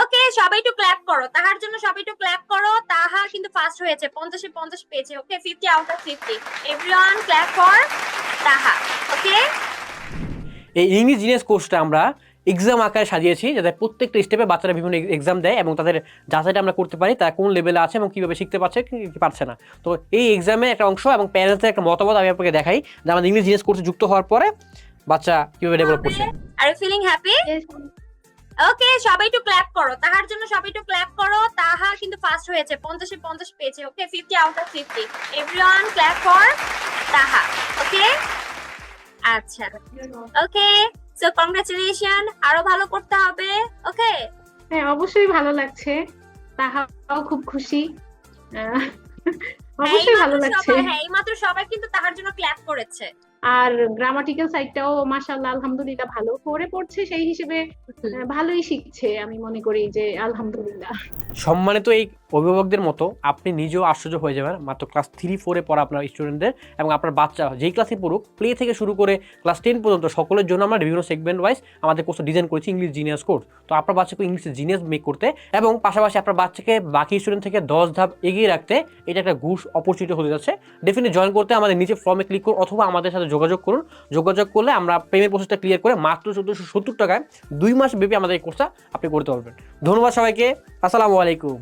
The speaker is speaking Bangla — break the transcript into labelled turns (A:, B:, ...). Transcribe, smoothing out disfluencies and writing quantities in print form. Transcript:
A: ওকে, সবাই একটু ক্ল্যাপ করো, তাহার জন্য সবাই একটু ক্ল্যাপ করো। তাহা কিন্তু ফার্স্ট হয়েছে, 50 এ 50 পেয়েছে। ওকে, 50 out of 50। Everyone clap for তাহা। ওকে,
B: এই ইংলিশ জিনিয়াস কোর্সটা আমরা এক্সাম আকারে সাজিয়েছি, যাতে প্রত্যেকটা স্টেপে বাচ্চারা বিভিন্ন এক্সাম দেয় এবং তাদের যাচাইটা আমরা করতে পারি তারা কোন লেভেলে আছে এবং কীভাবে শিখতে পারছে কি পারছে না। তো এই এক্সামে একটা অংশ এবং প্যারেন্টসদের একটা মতামত আমি আপনাকে দেখাই যে আমাদের ইংলিশ জিনিয়াস কোর্সে যুক্ত হওয়ার পরে বাচ্চা কীভাবে ডেভেলপ করছে।
A: Are you feeling happy? Okay, সবাই একটু ক্ল্যাপ করো, তাহার জন্য সবাই একটু ক্ল্যাপ করো। তাহা কিন্তু ফার্স্ট হয়েছে, 50 এ 50 পেয়েছে। ওকে, 50 out of 50। Everyone clap for তাহা। ওকে, আচ্ছা, ওকে, সো কংগ্রাচুলেশন, আরো ভালো করতে হবে। ওকে,
C: হ্যাঁ, অবশ্যই ভালো লাগছে। তাহাও খুব খুশি। আহ, অবশ্যই ভালো লাগছে।
A: হ্যাঁ, এইমাত্র সবাই কিন্তু তাহার জন্য ক্ল্যাপ করেছে।
C: আর গ্রামাটিক্যাল সাইডটাও মাশাআল্লাহ আলহামদুলিল্লাহ ভালো করে পড়ছে, সেই হিসেবে ভালোই শিখছে। আমি মনে করি যে আলহামদুলিল্লাহ।
B: সম্মানিত এই অভিভাবকদের মতো আপনি নিজেও আশ্চর্য হয়ে যাবেন মাত্র ক্লাস 3-4-এ পড়া আপনার স্টুডেন্টদের এবং আপনার বাচ্চা যেই ক্লাসে পড়ুক, প্লে থেকে শুরু করে ক্লাস 10 পর্যন্ত সকলের জন্য আমরা বিভিন্ন সেগমেন্ট ওয়াইজ আমাদের কোর্স ডিজাইন করেছি ইংলিশ জিনিয়াস কোর্স। তো আপনার বাচ্চাকে ইংলিশে জিনিয়াস মেক করতে এবং পাশাপাশি আপনার বাচ্চাকে বাকি স্টুডেন্ট থেকে 10 ধাপ এগিয়ে রাখতে এটা একটা গুড অপরচুনিটি হতে যাচ্ছে। ডেফিনেটলি জয়েন করতে আমাদের নিচে ফর্মে ক্লিক করুন অথবা আমাদের সাথে যোগাযোগ করুন। যোগাযোগ করলে আমরা পেমেন্ট প্রসেসটা ক্লিয়ার করে মাত্র 1470 টাকায় 2 মাস ব্যাপী আমাদের এই কোর্সটা আপনি করতে পারবেন। ধন্যবাদ সবাইকে। আসসালামু আলাইকুম।